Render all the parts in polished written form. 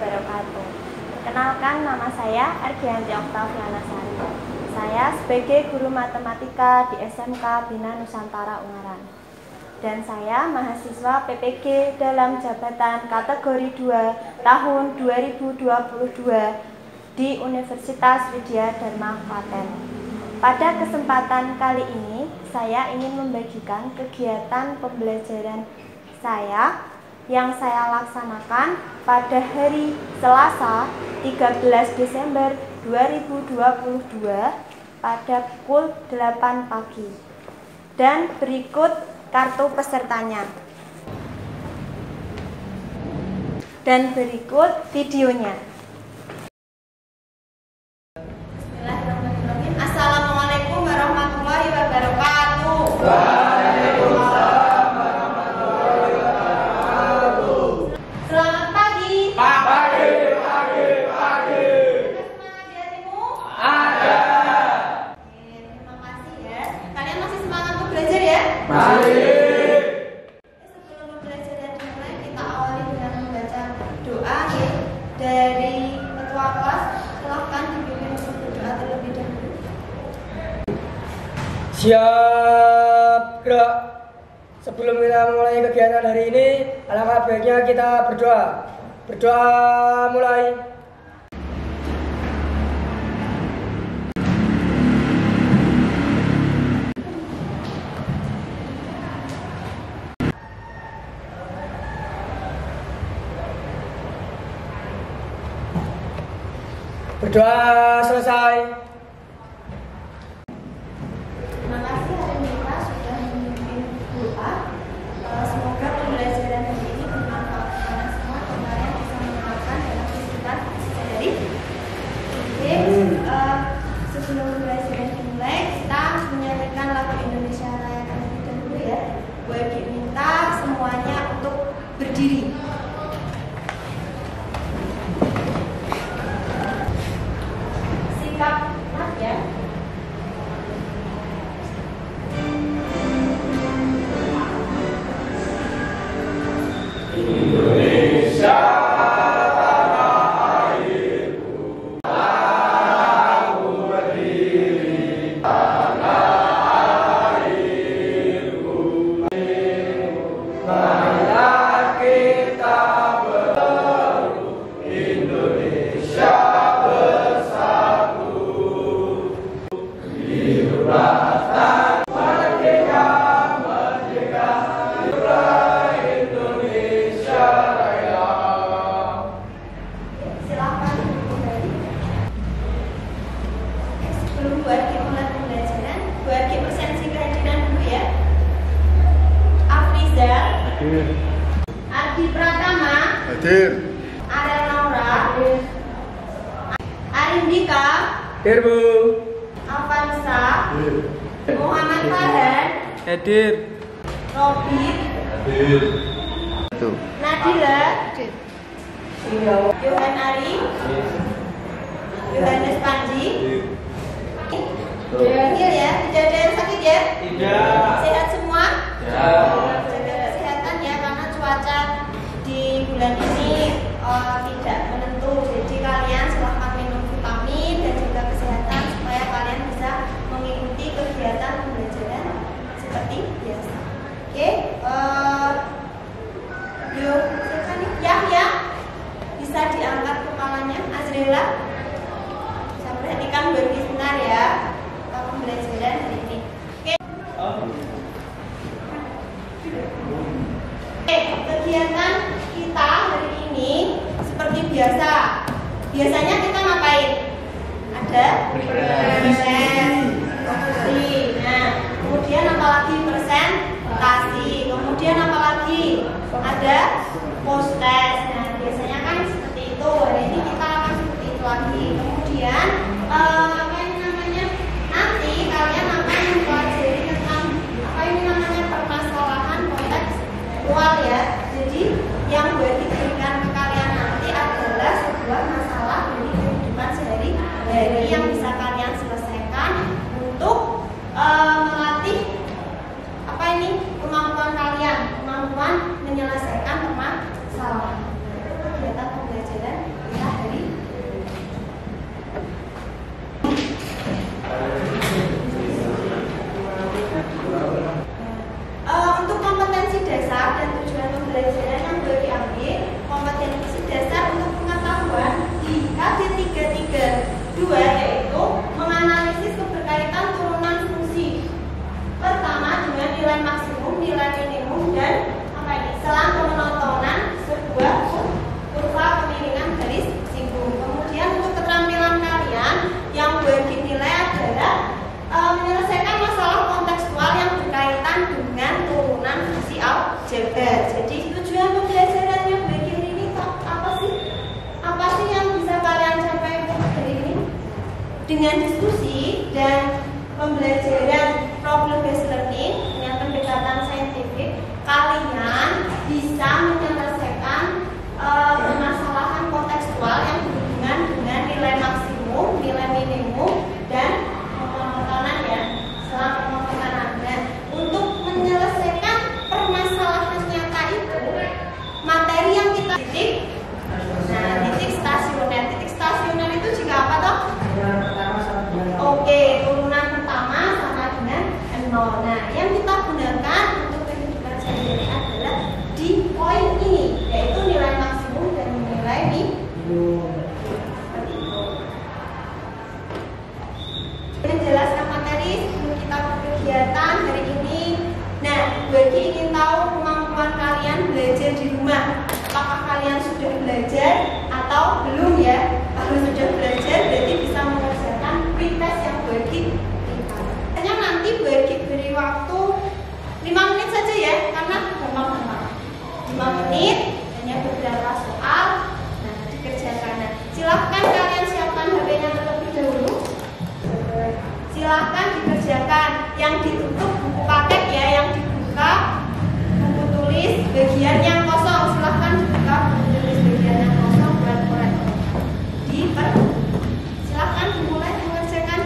wabarakatuh. Perkenalkan, nama saya Argianti Oktaviana Sari. Saya sebagai guru matematika di SMK Bina Nusantara Ungaran. Dan saya mahasiswa PPG dalam jabatan kategori 2 tahun 2022 di Universitas Widya Dharma Klaten. Pada kesempatan kali ini, saya ingin membagikan kegiatan pembelajaran saya yang saya laksanakan pada hari Selasa 13 Desember 2022 pada pukul 8 pagi. Dan berikut kartu pesertanya. Dan berikut videonya. Bismillahirrahmanirrahim. Assalamualaikum warahmatullahi wabarakatuh. Waalaikumsalam warahmatullahi wabarakatuh. Selamat pagi. Pagi. Semangat di hatimu? Ada. Oke, terima kasih ya. Kalian masih semangat untuk belajar ya? Mari. Sebelum pembelajaran dimulai, kita awali dengan membaca doa ya, dari ketua kelas. Silahkan dipimpin untuk berdoa terlebih dahulu. Siap, gerak. Sebelum kita mulai kegiatan hari ini, alangkah baiknya kita berdoa. Berdoa mulai. Berdoa selesai. Terima kasih hari Mitra sudah memimpin doa. Semoga pembelajaran hari ini bermanfaat untuk kalian semua dan kalian bisa menerapkan dalam kehidupan sehari-hari. Oke, sebelum pembelajaran dimulai, kita menyanyikan lagu Indonesia Raya terlebih dahulu ya. Gue minta semuanya untuk berdiri. Sikap mat ya. Indonesia. Silakan kembali. Sebelum Bu Arki mulai pembelajaran, Bu Arki presensi kehadiran dulu ya. Afrizal, Hadir. Adi Pratama, Hadir. Arel Naura, Arindika, Hadir, Bu. Avanza, Hadir. Muhammad Farhan, Hadir. Robin, Hadir. Nadila, Yohan Ari, Yohanes Panji. Iya ya, tidak ada yang sakit ya? Tidak. Sehat semua? Ya. Jaga kesehatan ya, karena cuaca di bulan ini tidak menentu. Jadi kalian silahkan minum vitamin dan juga kesehatan supaya kalian bisa mengikuti kegiatan pembelajaran seperti biasa. Oke, yuk, silakan nih. Ya, bisa diangkat kepalanya, Azrila. Saya perhatikan bagi sebentar ya, pembelajaran hari ini. Oke, kegiatan kita hari ini seperti biasa. Biasanya kita ngapain? Ada presentasi. Nah, kemudian apa lagi? Presentasi. Kemudian apa lagi? Ada post-test. Nah, biasanya kan seperti itu. Hari ini kita akan seperti itu lagi. Kemudian apa ini namanya? Nanti kalian akan mempelajari tentang apa ini namanya permasalahan kontekstual ya. Jadi yang buat diberikan ke kalian nanti adalah sebuah masalah dari kehidupan sehari-hari yang bisa kalian selesaikan untuk melatih apa ini kemampuan kalian, kemampuan menyelesaikan permasalahan. dengan diskusi dan pembelajaran problem based learning dengan pendekatan saintifik, kalian bisa menyelesaikan permasalahan kontekstual yang berhubungan dengan nilai maksimum, nilai minimum, dan pemotongan ya, selang pemotongan. Dan untuk menyelesaikan permasalahan nyata itu, materi yang kita titik, nah titik stasioner. Titik stasioner itu jika apa toh? Oke, turunan pertama sama dengan 0. Nah, yang kita gunakan untuk kehidupan sehari-hari adalah di poin ini, yaitu nilai maksimum dan nilai minimum. Menjelaskan materi sebelum kita berkegiatan hari ini. Nah, bagi ingin tahu kemampuan kalian belajar di rumah, apakah kalian sudah belajar atau belum ya? Kalau sudah belajar, berarti bisa mengerjakan pretest yang bagi kita. Hanya nanti bagi beri waktu 5 menit saja ya, karena gampang-gampang. 5 menit, hanya beberapa soal, nah dikerjakan. Nah, silahkan kalian siapkan HP-nya terlebih dahulu. Silahkan dikerjakan. Yang ditutup buku paket ya, yang dibuka buku tulis bagian yang kosong. Silahkan dibuka buku tulis bagian yang kosong buat korek. Silahkan dimulai mengerjakan.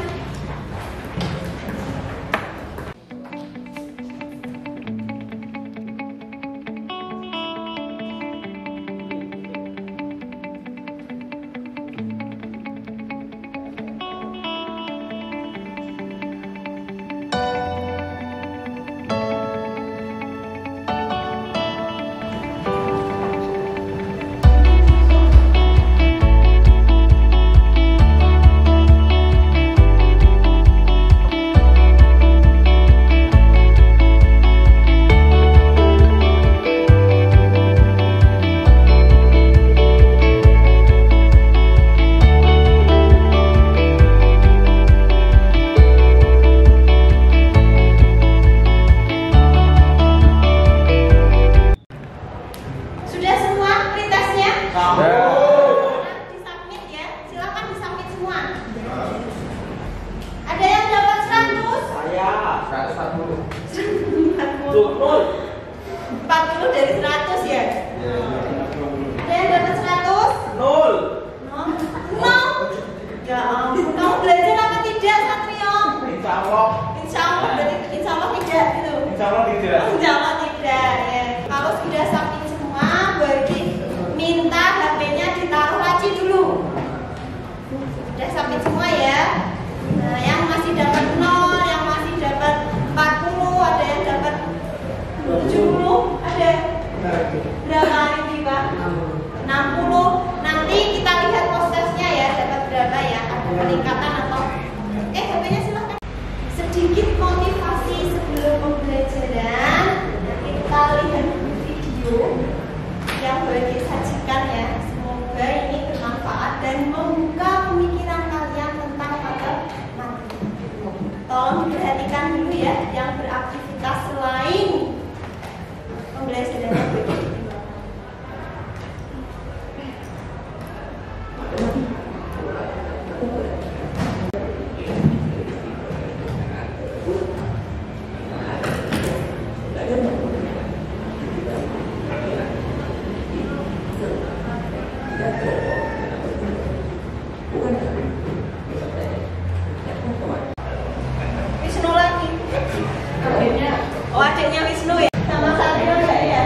Tolong diperhatikan dulu ya, yang beraktivitas selain pembelajaran Wisnu lagi. Oh, adiknya Wisnu ya? Sama Satrio enggak ya?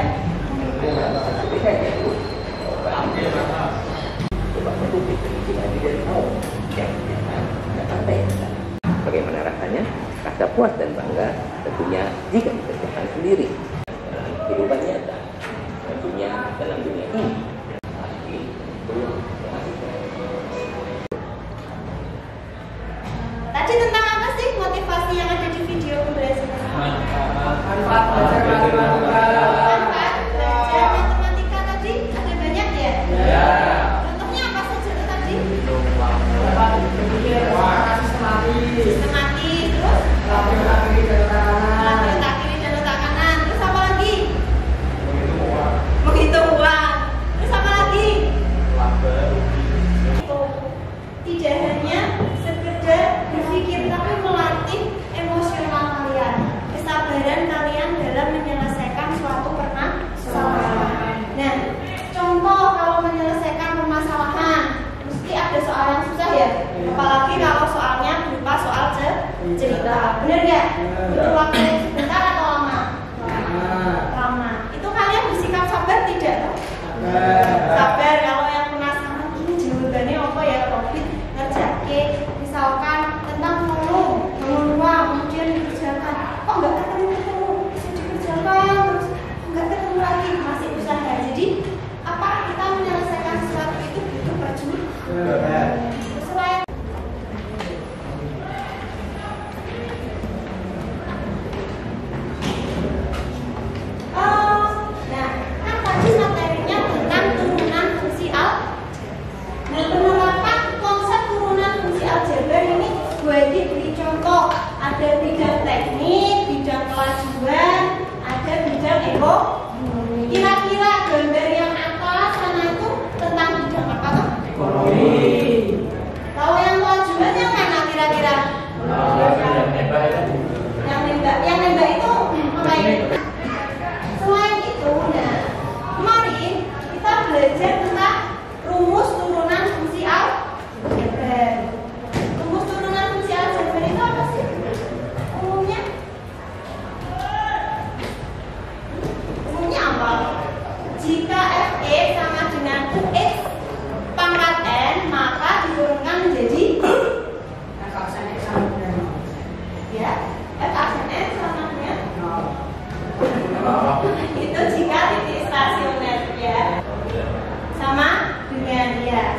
Bagaimana rasanya? Rasa puas dan bangga tentunya jika dikerjakan sendiri dalam kehidupan nyata, tentunya dalam dunia ini. Tadi tentang apa sih motivasi yang ada di video pembelajaran? Manfaat belajar matematika tadi ada banyak ya? Ya. Contohnya apa saja tadi? Sistematis, Sistematis, terus?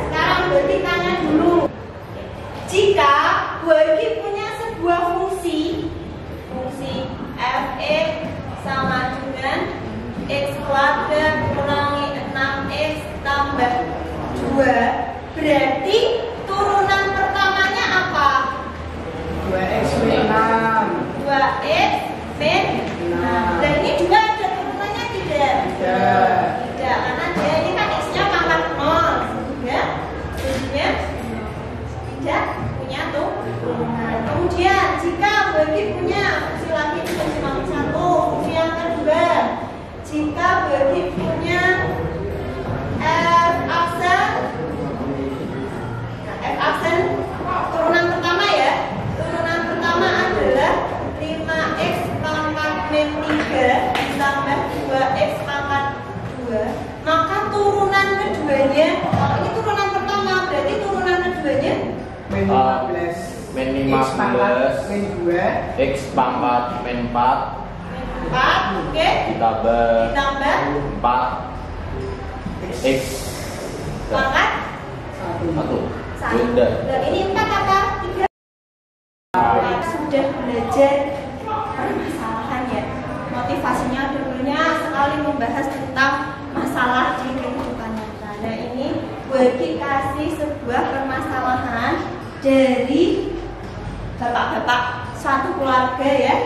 Sekarang berarti tanya dulu. Jika Burki punya sebuah fungsi fx sama dengan x kuadrat kurangi 6x tambah 2, berarti turunan pertamanya apa? 2x min 6. 2x min 6. Dan ini juga ada turunannya tidak? Tidak. Tidak, karena dia ini kan x-nya pangkat 0, ya. Jadinya tidak punya turunan. Kemudian jika Burki punya fungsi lagi fungsi nomor 1, fungsi yang kedua, jika Burki punya f aksen turunan pertama ya. Turunan pertama adalah 5x pangkat min 3 ditambah 2x pangkat 2. Maka turunan keduanya, ini turunan pertama, berarti turunan keduanya Min 15. Min X pangkat 15 min 2. X pangkat min 4 4, oke, ditambah ditambah 4 X pangkat 1. 1. Sudah. Dan ini 4 apa? 3. Sudah belajar permasalahan ya. Motivasinya dulunya sekali membahas tentang masalah di kehidupan nyata. Nah ini Burki kasih sebuah permasalahan dari bapak-bapak suatu keluarga ya.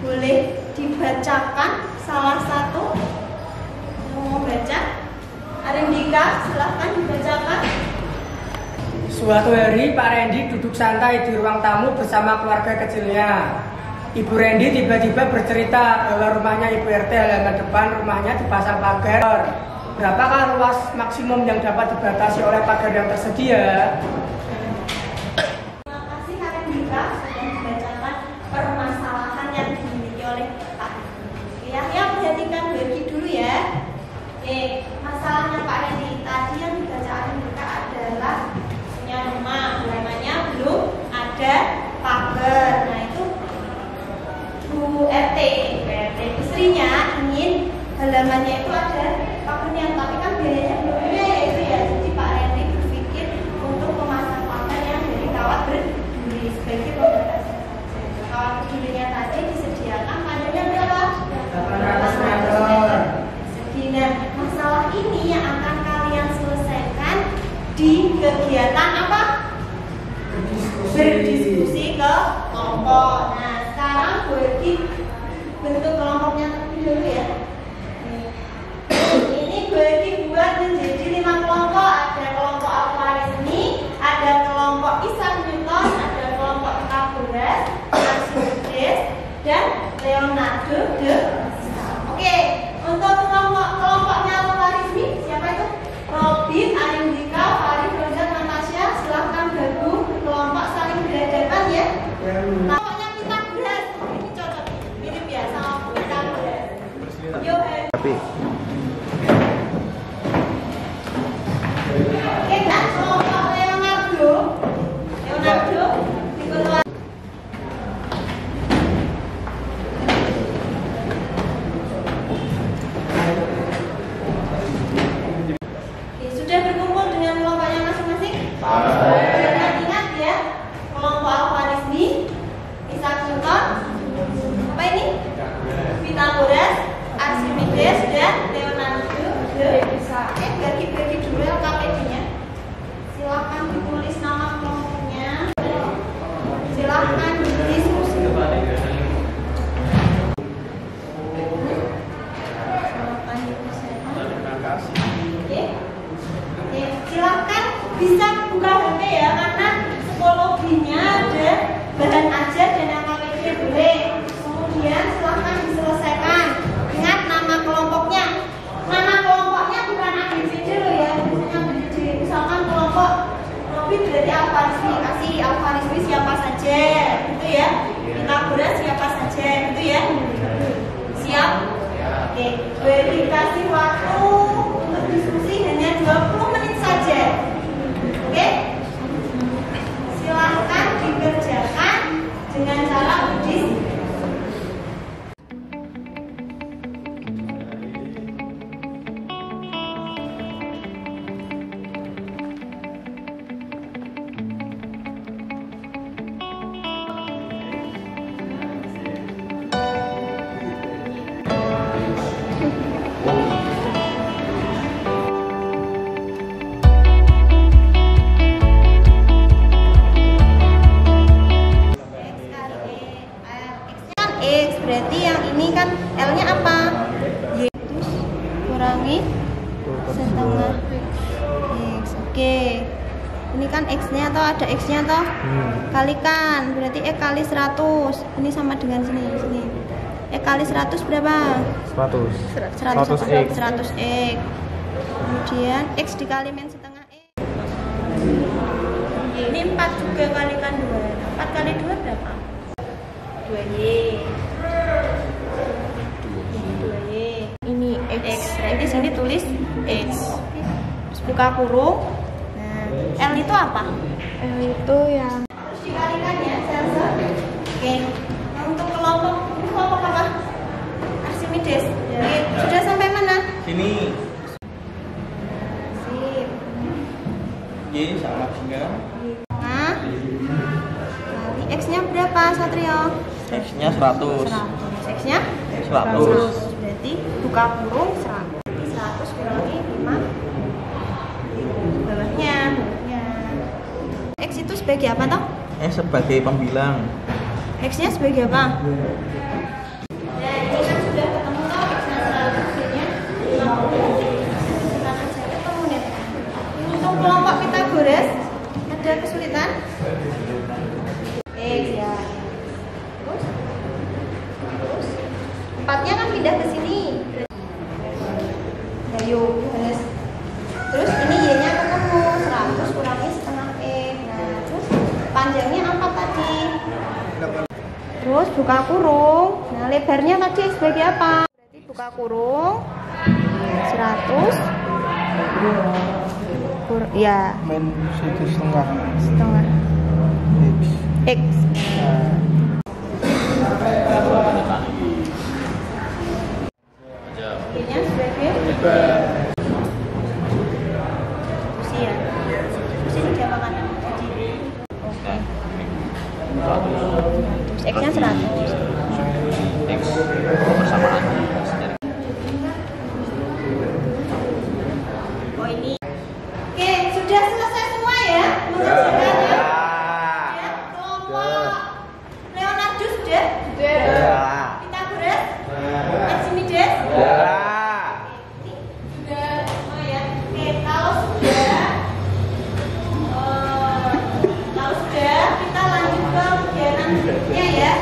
Boleh dibacakan salah satu yang mau baca. Arindika, silahkan dibacakan. Suatu hari Pak Randy duduk santai di ruang tamu bersama keluarga kecilnya. Ibu Randy tiba-tiba bercerita bahwa rumahnya Ibu RT halaman depan rumahnya dipasang pagar. Berapakah luas maksimum yang dapat dibatasi oleh pagar yang tersedia? Terima kasih Arindika sudah membacakan permasalahan yang dimiliki oleh Pak Randy. Ya, perhatikan Burki dulu ya. Masalahnya Pak Randy tadi yang dibaca Arindika adalah rumah, namanya belum ada pagar. Nah itu Bu RT istrinya ingin halamannya itu ada pagarnya, tapi kan biayanya belum punya ya itu ya. Jadi Pak Randy berpikir untuk memasang pagar yang dari kawat berduri sebagai pembatas. Kawat berdurinya tadi disediakan panjangnya berapa? 800 meter. Nah, masalah ini yang akan kalian selesaikan di kegiatan apa? Berdiskusi ke kelompok. Nah, sekarang Burki bentuk kelompoknya terlebih dulu ya. Ini Burki buat menjadi 5 kelompok. Ada kelompok Al-Khwarizmi, ada kelompok Isaac Newton, ada kelompok Pythagoras, Archimedes, dan Leonardo da Vinci. Oke, untuk kelompoknya Al-Khwarizmi siapa itu? Robin, Arindika, Farid, Rozak, Natasha, silahkan gabung kelompok saling berhadapan ya. Kelompoknya Pythagoras, ini cocok, mirip ya sama Pythagoras. Yuk, Tapi oke kan kelompok Leonardo dikeluarkan. Sudah berkumpul dengan kelompoknya masing-masing? Jangan ingat ya, kelompok Al-Khwarizmi, Isaac Newton, apa ini? Pythagoras, Archimedes, dan Leonardo da Vinci. Bagi-bagi dulu LKPD-nya. Silahkan ditulis nama kelompoknya. Silahkan berdiskusi. Silahkan bisa buka HP ya, karena psikologinya ada bahan ajar dan LKPD boleh. Kemudian silahkan diselesaikan. Ingat nama kelompoknya. Nama kelompoknya bukan ABCD loh ya. Misalnya ABCD, misalkan kelompok Robin berarti Al-Khwarizmi, kasih Al-Khwarizmi siapa saja, gitu ya. Pythagoras siapa saja, gitu ya. Siap? Oke, beri kasih waktu untuk diskusi hanya 20 menit saja. Oke? Silahkan dikerjakan dengan cara berdiskusi. Ini kan X-nya toh, ada X-nya toh. Kalikan, berarti X kali 100. Ini sama dengan sini. X kali 100 berapa? 100. 100 X. Kemudian X dikali min setengah X. Ini 4 juga kalikan 2. 4 kali 2 berapa? 2Y. Ini X. Berarti sini tulis X. Terus buka kurung. Nah, L itu apa? L itu yang Terus dikalikan ya, Selsa. Oke. Nah, untuk kelompok ini kelompok apa? Archimedes. Oke. Sudah sampai mana? Sini. Sip. Y sama dengan Nah, kali X-nya berapa, Satrio? X-nya 100. 100. X-nya 100. Berarti buka kurung 100. Berarti 100 kurangi 5. Bawahnya. X itu sebagai apa toh? Sebagai pembilang. X-nya sebagai apa? Nah, ini kan sudah ketemu toh X-nya 100, Y-nya 50. Silakan saya ketemu nih. Untuk kelompok Pythagoras ada kesulitan? X ya. Terus 4-nya kan pindah ke sini. Ayo, terus ini Y-nya ketemu 100 kurangi setengah X. Nah, terus panjangnya apa tadi? Terus buka kurung. Nah, lebarnya tadi sebagai apa? Berarti buka kurung 100 ya Min 1,5 setengah X. Y-nya sebagai usia. Usia diapakan? Jadi oke. Terus X-nya 100. X persamaan. Oh ini. Oke, sudah selesai semua ya mengerjakannya. Ya, kelompok Leonardo sudah? Pythagoras? Archimedes? Sudah semua ya. Oke, kalau sudah kita lanjut ke kegiatan berikutnya ya.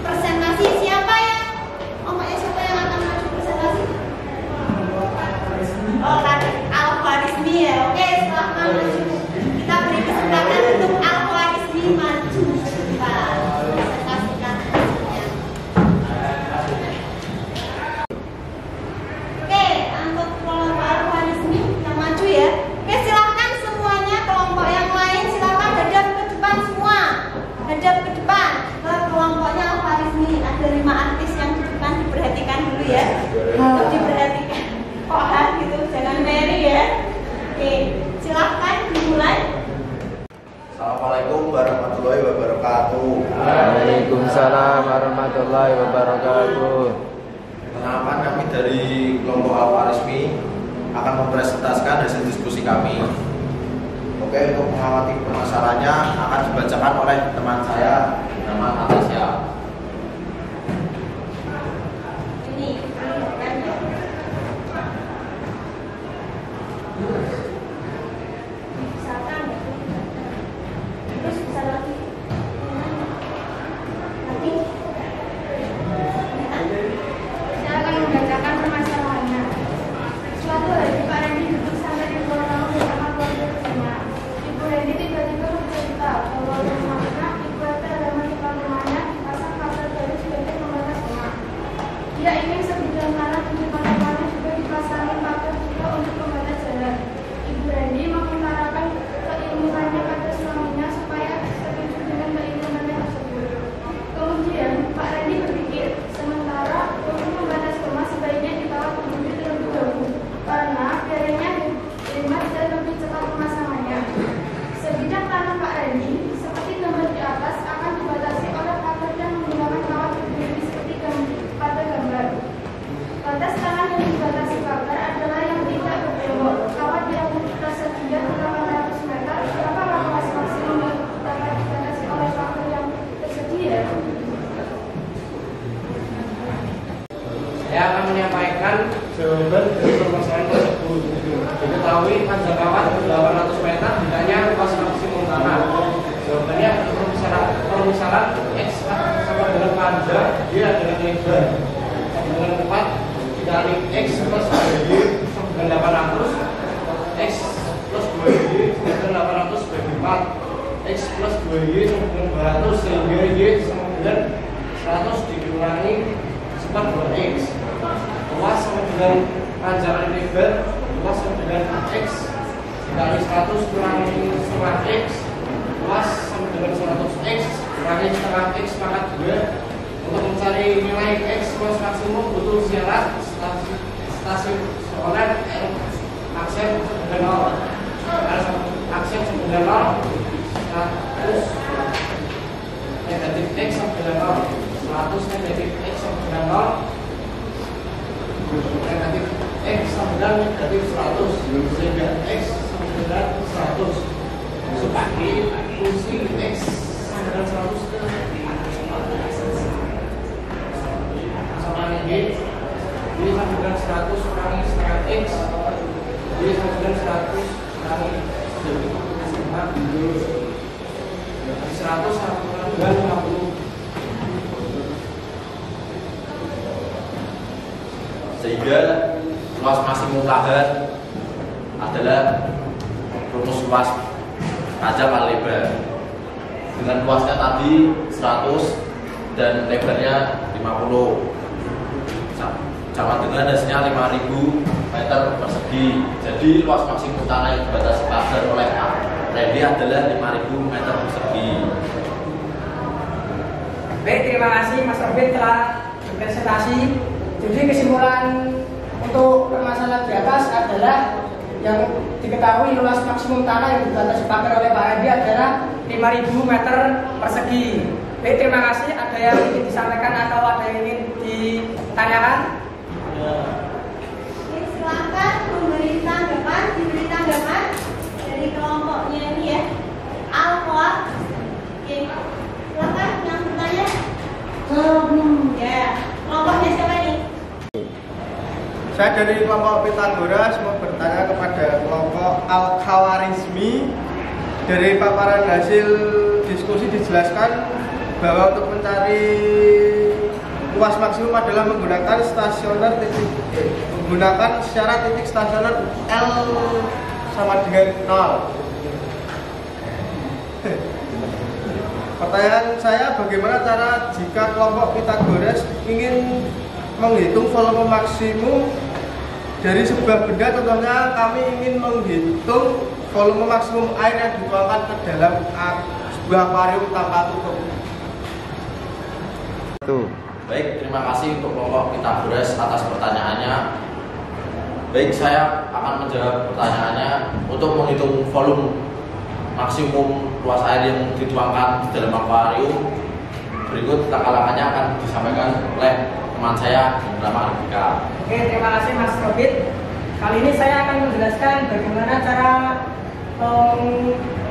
Presentasi siapa ya? Siapa yang akan maju presentasi? Oh, Al-Khwarizmi ya. Oke, setelah maju kita beri kesempatan untuk Al-Khwarizmi maju. Kita presentasikan hasilnya. Oke, untuk kelompok Al-Khwarizmi yang maju ya. Oke, silakan semuanya kelompok yang lain silakan hadap ke depan semua. Hadap ke depan ke kelompoknya Al-Khwarizmi. Ada 5 artis yang di depan, diperhatikan dulu ya. Untuk diperhatikan. Gitu, jangan Mary ya. Oke, silahkan dimulai. Assalamualaikum warahmatullahi wabarakatuh. Waalaikumsalam warahmatullahi wabarakatuh. Perkenalkan, kami dari kelompok Al-Khwarizmi akan mempresentasikan hasil diskusi kami. Oke, untuk mengamati pemasarannya akan dibacakan oleh teman saya bernama Natasha. Ini misalkan terus bisa lagi saya akan membacakan permasalahannya. Suatu hari Pak Randy duduk santai di ruang tamu bersama keluarganya. Ibu Randy tiba-tiba bercerita bahwa rumahnya ibu RT halaman depan rumahnya dipasang X plus 2Y sama dengan 200 sehingga Y sama dengan 100 dikurangi seper 2X. Luas sama dengan panjang lebar, luas sama dengan X dikali 100 kurangi setengah X, luas sama dengan 100X kurangi setengah X pangkat 2. Untuk mencari nilai X luas maksimum butuh syarat stasioner aksen dengan 0, aksen dengan 0, 100 negatif X sama dengan 0, 100 negatif X sama dengan 0, negatif X sama dengan negatif 100, sehingga X sama dengan 100 sebagai fungsi X sama dengan 100 sama dengan Y sama dengan 100 kurangi setengah X, Y sama dengan 100 kurangi 100 sama dengan 50. Sehingga luas maksimum lahan adalah rumus luas kaca kali lebar. Dengan luasnya tadi 100 dan lebarnya 50, sama dengan hasilnya 5000 meter persegi. Jadi luas maksimum tanah yang dibatasi pagar oleh Randy adalah 5000 meter persegi. Baik, terima kasih Mas Robin telah berpresentasi. Jadi kesimpulan untuk permasalahan di atas adalah yang diketahui luas maksimum tanah yang dibatasi pagar oleh Pak Randy adalah 5000 meter persegi. Baik, terima kasih. Ada yang ingin disampaikan atau ada yang ingin ditanyakan? Silakan diberi tanggapan dari kelompoknya ini ya. Al-Quat. Oke, silakan yang bertanya. Ya, kelompoknya siapa nih? Saya dari kelompok Pitagoras mau bertanya kepada kelompok Al-Khawarizmi. Dari paparan hasil diskusi dijelaskan bahwa untuk mencari luas maksimum adalah menggunakan syarat titik stasioner L sama dengan 0. Pertanyaan saya, bagaimana cara jika kelompok Pitagoras ingin menghitung volume maksimum dari sebuah benda? Contohnya kami ingin menghitung volume maksimum air yang dituangkan ke dalam sebuah akuarium tanpa tutup. Baik, terima kasih untuk kelompok Pitagoras atas pertanyaannya. Baik, saya akan menjawab pertanyaannya. Untuk menghitung volume maksimum luas air yang dituangkan di dalam akuarium, berikut langkah-langkahnya akan disampaikan oleh teman saya yang bernama Andika. Oke, terima kasih Mas Robin. Kali ini saya akan menjelaskan bagaimana cara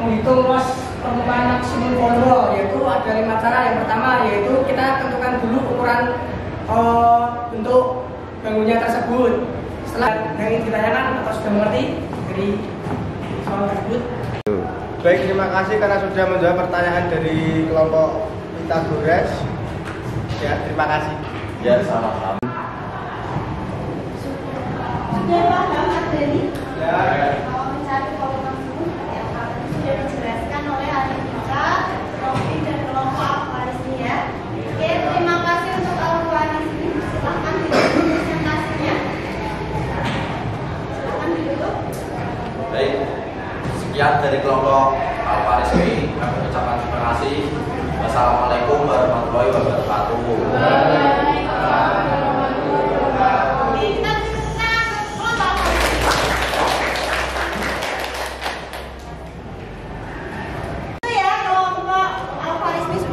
menghitung luas permukaan maksimum volume, yaitu ada 5 cara. Yang pertama yaitu kita tentukan dulu ukuran bentuk bangunnya tersebut. Setelah yang ditanyakan atau sudah mengerti dari soal tersebut? Baik, terima kasih karena sudah menjawab pertanyaan dari kelompok Pitagoras. Ya, terima kasih. Ya, sama-sama. Sudah paham materi? Ya. Kalau mencari volume maksimum seperti apa? Sudah dijelaskan oleh Andika, Rofi dan kelompok Al-Khawarizmi ya. Oke, terima kasih untuk Al-Khawarizmi. Silahkan ditutup presentasinya. Silahkan ditutup. Baik, sekian dari kelompok Al-Khawarizmi. Kami ucapkan terima kasih. Wassalamualaikum warahmatullahi wabarakatuh.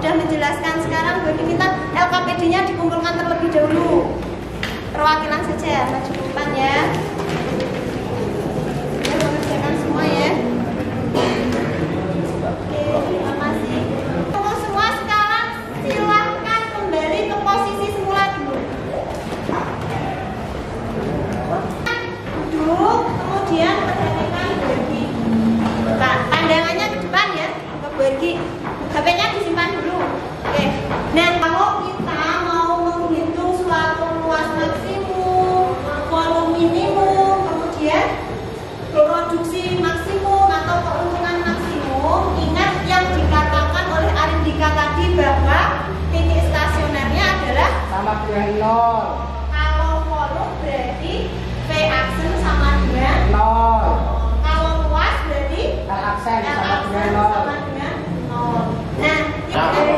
Menjelaskan sekarang bagi kita LKPD-nya dikumpulkan terlebih dahulu. Perwakilan saja maju ke depan ya. Kita mengerjakan semua ya. Oke, terima kasih. Untuk semua sekarang silahkan kembali ke posisi semula dulu. Duduk, kemudian perhatikan bagi. Nah, pandangannya ke depan ya, ke bagi. HP-nya disimpan dulu. Oke. Nah, kalau kita mau menghitung suatu luas maksimum, volume minimum, kemudian produksi maksimum atau keuntungan maksimum, sama dengan 0. Nah, ini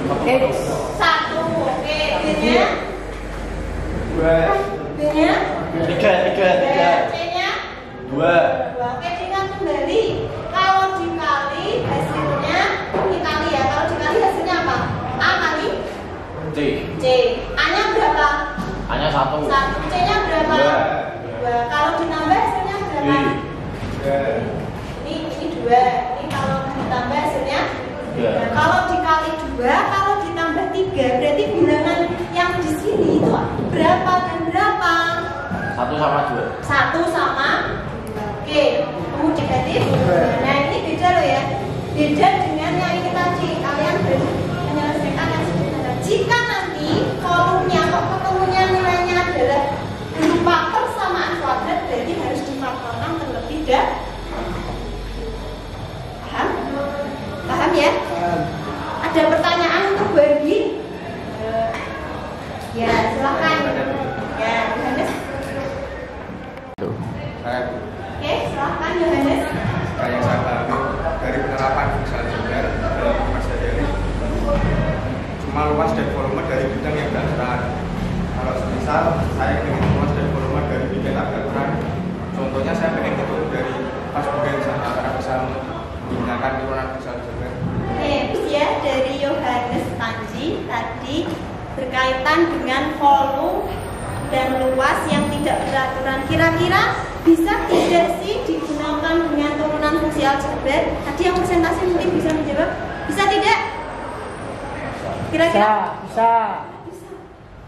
1. Oke, B-nya? B-nya? 3. C-nya? 2. Oke, diingat kembali. Kalau dikali hasilnya, dikali ya. Kalau dikali hasilnya apa? A kali? C. A-nya berapa? A-nya 1. C-nya berapa? 2. Kalau ditambah hasilnya berapa? Ini 2. Ini kalau ditambah hasilnya 2. Kalau dikali 2, kalau ditambah 3, berarti bilangan yang di sini itu berapa dan berapa? 1 sama 2. 1 sama 2. Oke, kemudian negatif. Nah, ini beda loh ya. Beda dengan yang ini tadi. Kalian menyelesaikan yang sederhana. Jika nanti volumenya kok ketemunya nilainya adalah berupa persamaan kuadrat, berarti harus difaktorkan terlebih dahulu. Paham ya? Ada pertanyaan untuk Bagi? Ya, silakan. Ya, Yohanes. Oke, silakan Yohanes. Yang saya pahami dari penerapan fungsi aljabar dalam mempelajari cuma luas dan volume dari bidang yang datar. Kalau misal saya ingin luas dan volume dari bidang datar, contohnya saya pengen hitung dari pas bukan antara bisa menggunakan turunan fungsi aljabar. Oke, ya dari Yohanes Panji tadi berkaitan dengan volume dan luas yang tidak beraturan. Kira-kira bisa tidak sih digunakan dengan turunan fungsi aljabar? Tadi yang presentasi mungkin bisa menjawab. Bisa tidak? Kira-kira? Bisa.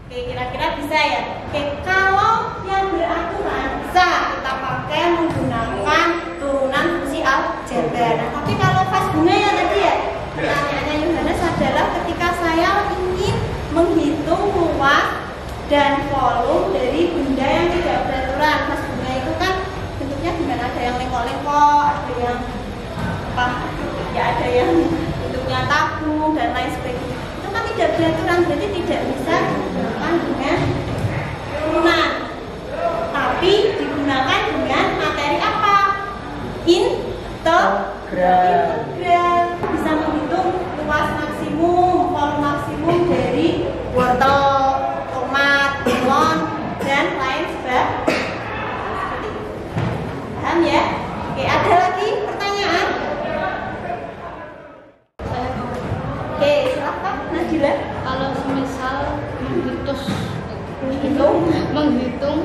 Oke, kira-kira bisa ya. Oke, kalau yang beraturan bisa kita pakai menggunakan turunan fungsi aljabar. Nah, tapi kalau pas bunga ya tadi ya, pertanyaannya Yohanes adalah ketika saya ingin menghitung luas dan volume dari benda yang tidak beraturan. Mas bunga itu kan bentuknya gimana? Ada yang lengkok-lengkok, ada yang apa? Ya ada yang bentuknya tabung dan lain sebagainya. Itu kan tidak beraturan, berarti tidak bisa digunakan dengan turunan. Tapi digunakan dengan materi apa? Integral. Bisa menghitung luas maksimum, volume maksimum dari wortel, tomat, melon, dan lain sebagainya. Paham ya? Oke, ada lagi pertanyaan? Oke, silakan Nadila. Kalau semisal menghitung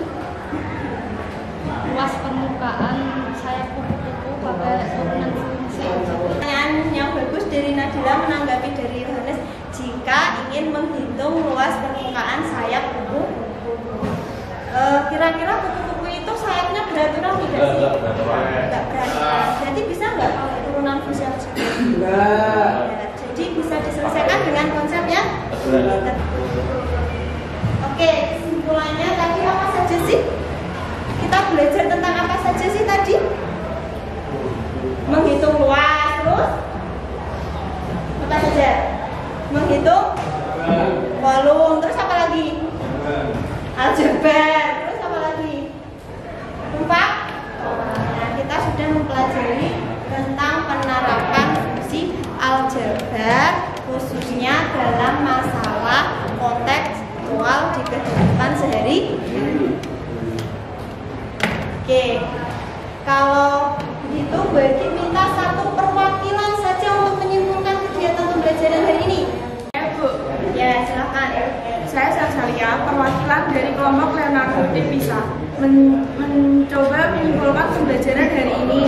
luas permukaan sayap kupu-kupu pakai turunan fungsi aljabar. Pertanyaan yang bagus dari Nadila menanggapi dari Yohanes. Jika ingin menghitung luas permukaan sayap kupu-kupu, kira-kira kupu-kupu itu sayapnya beraturan tidak sih? Tidak beraturan. Jadi bisa nggak pakai turunan fungsi aljabar? Enggak. Jadi bisa diselesaikan dengan konsep yang Oke, kesimpulannya tadi apa saja sih? Kita belajar tentang apa saja sih tadi? Menghitung luas, terus apa saja? Menghitung volume, terus apa lagi? Aljabar, terus apa lagi? Empat. Nah, kita sudah mempelajari tentang penerapan fungsi aljabar khususnya dalam masalah kontekstual di kehidupan sehari. Oke, kalau begitu berarti minta satu perwakilan saja untuk menyimpulkan kegiatan pembelajaran hari ini. Ya Bu, Ya, silakan. saya Sasalia, perwakilan dari kelompok Leonardo de Pisa, mencoba menyimpulkan pembelajaran hari ini.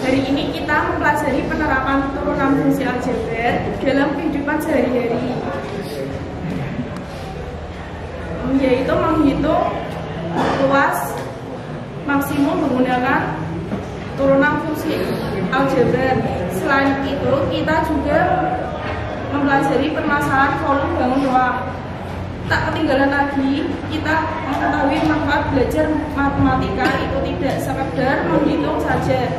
Hari ini kita mempelajari penerapan turunan fungsi aljabar dalam kehidupan sehari-hari, yaitu menghitung luas maksimum menggunakan turunan fungsi aljabar. Selain itu, kita juga mempelajari permasalahan volume bangun ruang. Tak ketinggalan lagi, kita mengetahui manfaat belajar matematika itu tidak sekedar menghitung saja,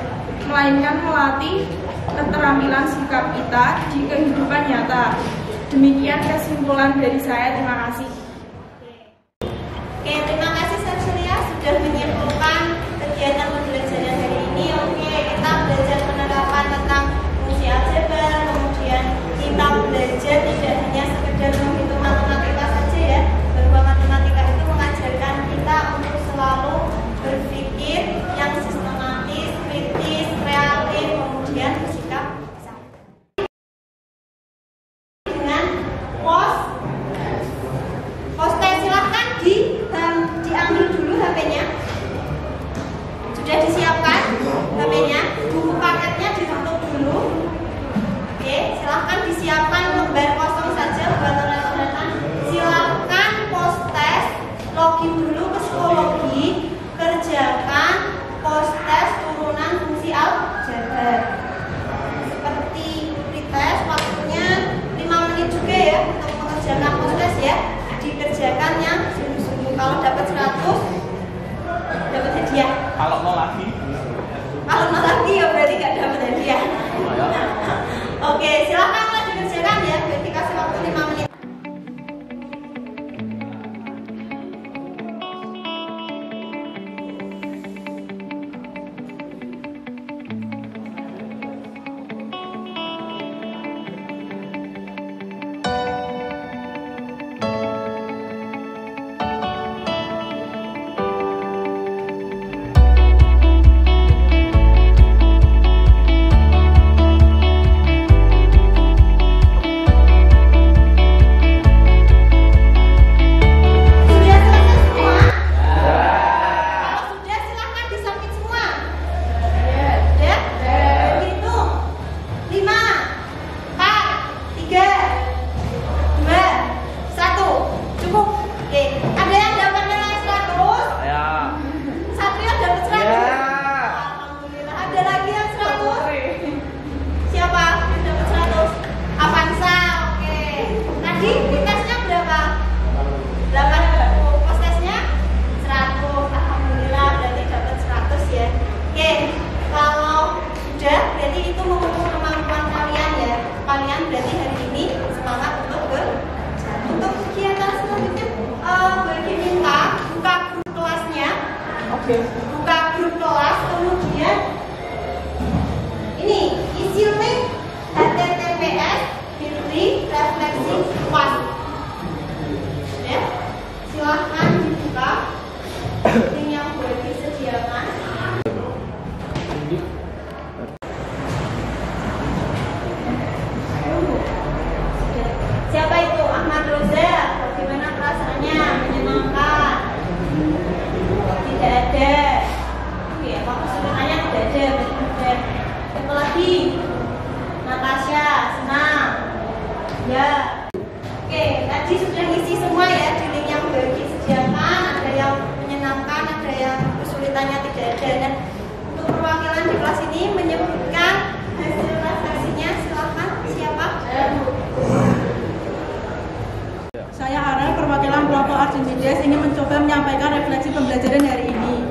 melainkan melatih keterampilan sikap kita di kehidupan nyata. Demikian kesimpulan dari saya. Terima kasih. Oke, terima kasih Sasalia sudah menyimpulkan kegiatan pembelajaran hari ini. Oke, kita belajar penerapan tentang Ya. Oke, tadi sudah isi semua ya di link yang sudah disediakan. Ada yang menyenangkan, ada yang kesulitannya tidak ada. Dan untuk perwakilan di kelas ini menyebutkan hasil refleksinya. Silahkan, siapa? Saya Arel, perwakilan kelompok Arjunides ingin mencoba menyampaikan refleksi pembelajaran hari ini.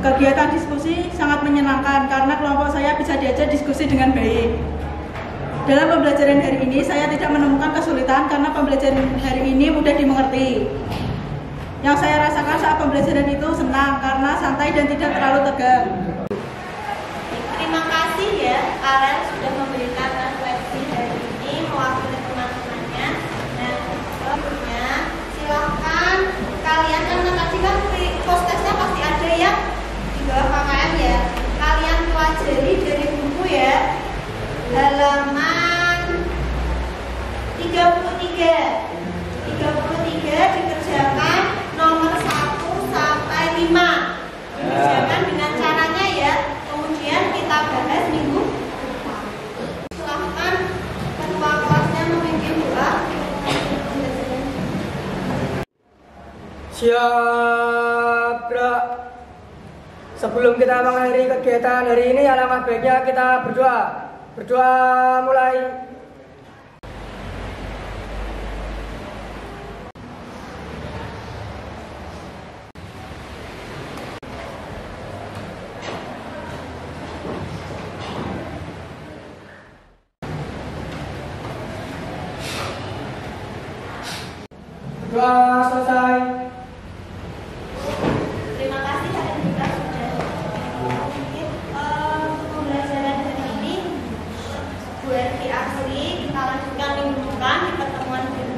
Kegiatan diskusi sangat menyenangkan karena kelompok saya bisa diajak diskusi dengan baik. Dalam pembelajaran hari ini saya tidak menemukan kesulitan karena pembelajaran hari ini mudah dimengerti. Yang saya rasakan saat pembelajaran itu senang karena santai dan tidak terlalu tegang. Terima kasih ya, Arel sudah memberikan refleksi hari ini mewakili teman-temannya. Nah, selanjutnya silahkan kalian, karena tadi kan postesnya pasti ada ya di bawah KKM ya. Kalian pelajari dari buku ya, halaman 33 dikerjakan nomor 1 sampai 5. Dikerjakan dengan caranya ya. Kemudian kita bahas minggu depan. Silahkan ketua kelasnya memimpin doa. Siap, Bro. Sebelum kita mengakhiri kegiatan hari ini, alangkah baiknya kita berdoa. Berdoa mulai. Berdoa selesai. Terima kasih atas kita sudah mungkin pembelajaran hari ini Bu Erki akhiri. Kita lanjutkan minggu depan di pertemuan berikutnya.